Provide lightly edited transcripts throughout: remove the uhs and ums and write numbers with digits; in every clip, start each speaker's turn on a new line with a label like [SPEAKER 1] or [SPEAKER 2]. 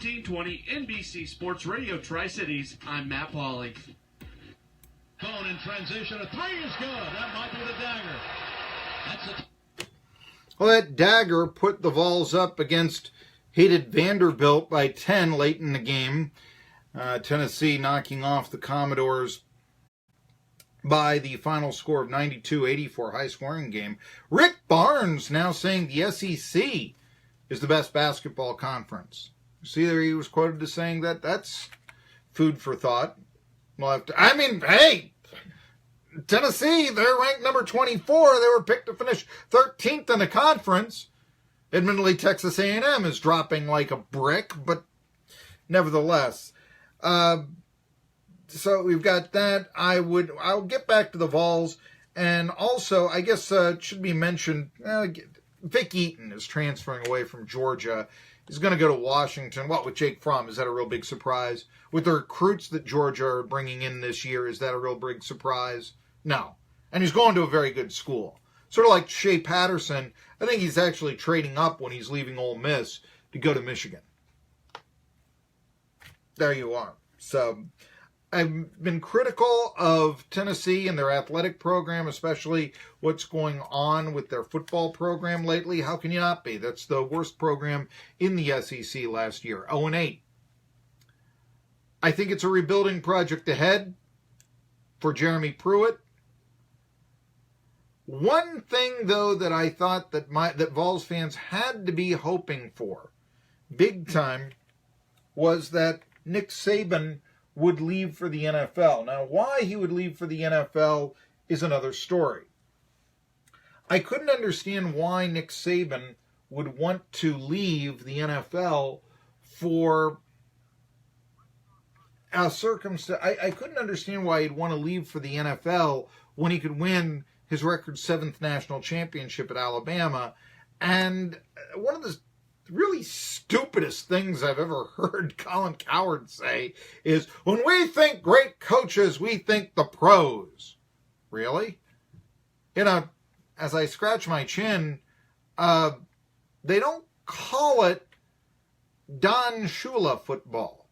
[SPEAKER 1] 1920 NBC Sports Radio Tri-Cities. I'm Matt Pauley.
[SPEAKER 2] Cone in transition. A three is good. That might be the dagger. That's
[SPEAKER 3] Well, that dagger put the Vols up against hated Vanderbilt by 10 late in the game. Tennessee knocking off the Commodores by the final score of 92-84, high-scoring game. Rick Barnes now saying the SEC is the best basketball conference. See, there he was quoted as saying that. That's food for thought. Hey, Tennessee, they're ranked number 24. They were picked to finish 13th in the conference. Admittedly, Texas A&M is dropping like a brick, but nevertheless. So we've got that. I'll get back to the Vols. And also, I guess it should be mentioned, Vic Eaton is transferring away from Georgia. He's going to go to Washington. What, with Jake Fromm? Is that a real big surprise? With the recruits that Georgia are bringing in this year, is that a real big surprise? No. And he's going to a very good school. Sort of like Shea Patterson. I think he's actually trading up when he's leaving Ole Miss to go to Michigan. There you are. So I've been critical of Tennessee and their athletic program, especially what's going on with their football program lately. How can you not be? That's the worst program in the SEC last year, 0-8. I think it's a rebuilding project ahead for Jeremy Pruitt. One thing, though, that I thought that Vols fans had to be hoping for, big time, was that Nick Saban would leave for the NFL. Now, why he would leave for the NFL is another story. I couldn't understand why Nick Saban would want to leave the NFL for a circumstance. I couldn't understand why he'd want to leave for the NFL when he could win his record 7th national championship at Alabama. And one of the really stupidest things I've ever heard Colin Cowherd say is, when we think great coaches, we think the pros. Really? As I scratch my chin, they don't call it Don Shula football.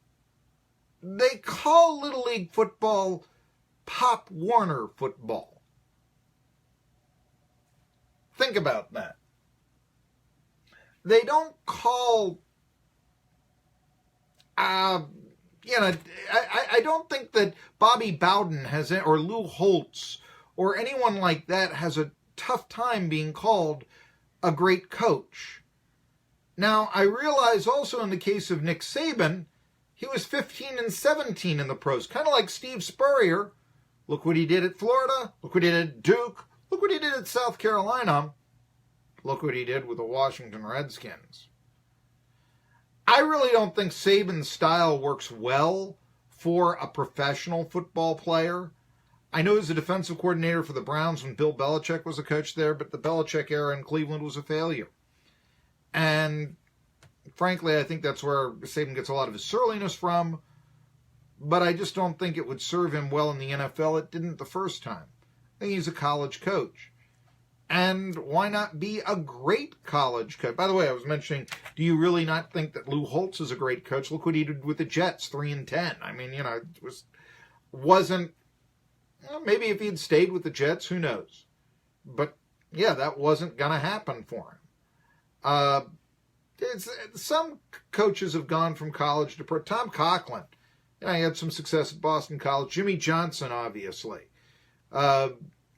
[SPEAKER 3] They call Little League football Pop Warner football. Think about that. They don't call, I don't think that Bobby Bowden has, or Lou Holtz, or anyone like that has a tough time being called a great coach. Now, I realize also in the case of Nick Saban, he was 15-17 in the pros, kind of like Steve Spurrier. Look what he did at Florida. Look what he did at Duke. Look what he did at South Carolina. Look what he did with the Washington Redskins. I really don't think Saban's style works well for a professional football player. I know he was a defensive coordinator for the Browns when Bill Belichick was a coach there, but the Belichick era in Cleveland was a failure. And frankly, I think that's where Saban gets a lot of his surliness from, but I just don't think it would serve him well in the NFL. It didn't the first time. I think he's a college coach. And why not be a great college coach? By the way, I was mentioning, do you really not think that Lou Holtz is a great coach? Look what he did with the Jets, 3-10. I mean, it wasn't, maybe if he'd stayed with the Jets, who knows? But, yeah, that wasn't going to happen for him. Some coaches have gone from college to pro. Tom Coughlin, he had some success at Boston College. Jimmy Johnson, obviously.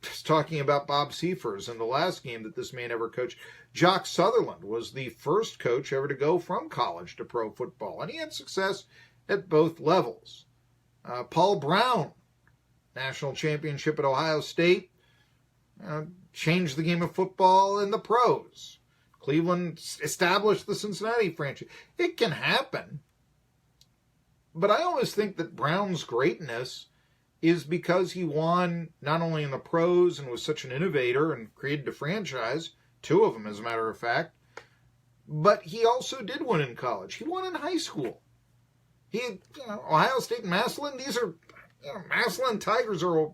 [SPEAKER 3] Just talking about Bob Seifers in the last game that this man ever coached. Jock Sutherland was the first coach ever to go from college to pro football, and he had success at both levels. Paul Brown, national championship at Ohio State, changed the game of football in the pros. Cleveland established the Cincinnati franchise. It can happen. But I always think that Brown's greatness is because he won not only in the pros and was such an innovator and created a franchise, 2 of them as a matter of fact, but he also did win in college. He won in high school. Ohio State and Massillon, these are, Massillon Tigers are a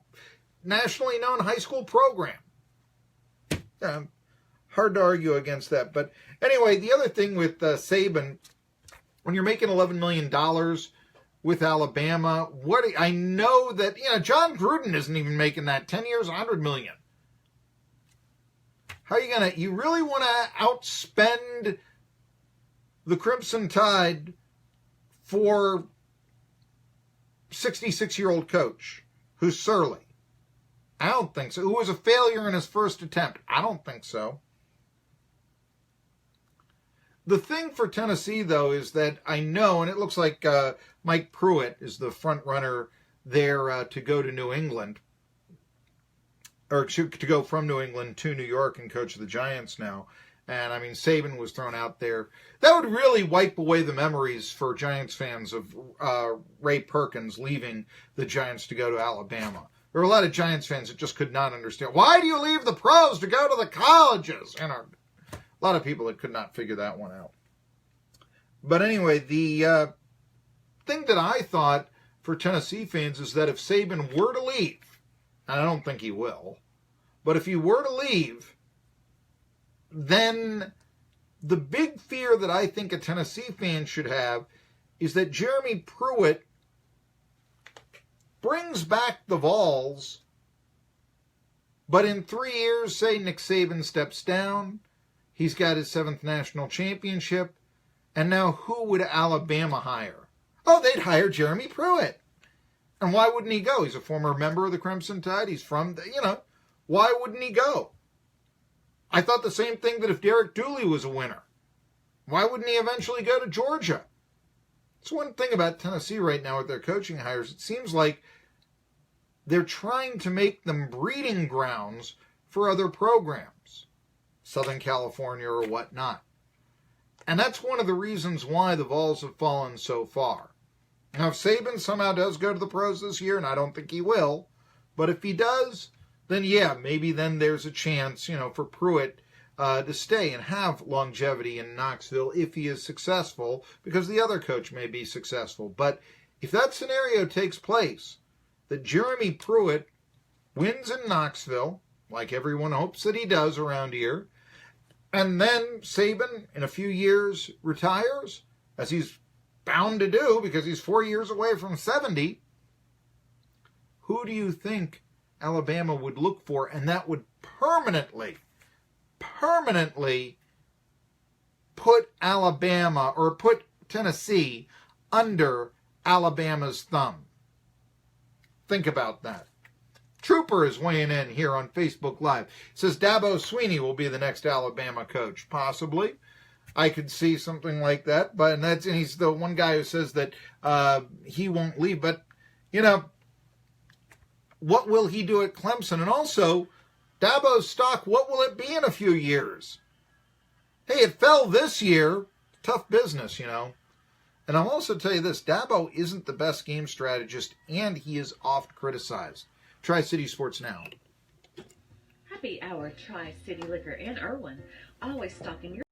[SPEAKER 3] nationally known high school program. Hard to argue against that. But anyway, the other thing with Saban when you're making $11 million with Alabama, I know that, John Gruden isn't even making that. 10 years, $100 million. How are you really want to outspend the Crimson Tide for 66-year-old coach who's surly? I don't think so. Who was a failure in his first attempt? I don't think so. The thing for Tennessee, though, is that I know, and it looks like Mike Pruitt is the front runner there to go to New England, or to go from New England to New York and coach the Giants now. And, I mean, Saban was thrown out there. That would really wipe away the memories for Giants fans of Ray Perkins leaving the Giants to go to Alabama. There were a lot of Giants fans that just could not understand. Why do you leave the pros to go to the colleges? And a lot of people that could not figure that one out. But anyway, the thing that I thought for Tennessee fans is that if Saban were to leave, and I don't think he will, but if he were to leave, then the big fear that I think a Tennessee fan should have is that Jeremy Pruitt brings back the Vols, but in 3 years, say Nick Saban steps down, he's got his 7th national championship, and now who would Alabama hire? Oh, they'd hire Jeremy Pruitt. And why wouldn't he go? He's a former member of the Crimson Tide. He's from, why wouldn't he go? I thought the same thing that if Derek Dooley was a winner, why wouldn't he eventually go to Georgia? It's one thing about Tennessee right now with their coaching hires. It seems like they're trying to make them breeding grounds for other programs, Southern California or whatnot. And that's one of the reasons why the Vols have fallen so far. Now, if Saban somehow does go to the pros this year, and I don't think he will, but if he does, then yeah, maybe then there's a chance, for Pruitt to stay and have longevity in Knoxville if he is successful, because the other coach may be successful. But if that scenario takes place, that Jeremy Pruitt wins in Knoxville, like everyone hopes that he does around here, and then Saban, in a few years, retires, as he's bound to do because he's 4 years away from 70, who do you think Alabama would look for? And that would permanently put Alabama, or put Tennessee, under Alabama's thumb. Think about that. Trooper is weighing in here on Facebook Live. Says Dabo Swinney will be the next Alabama coach. Possibly. I could see something like that. And he's the one guy who says that he won't leave. But, what will he do at Clemson? And also, Dabo's stock, what will it be in a few years? Hey, it fell this year. Tough business, And I'll also tell you this, Dabo isn't the best game strategist, and he is oft criticized. Tri-City Sports Now.
[SPEAKER 4] Happy hour, Tri-City Liquor and Irwin. Always stocking your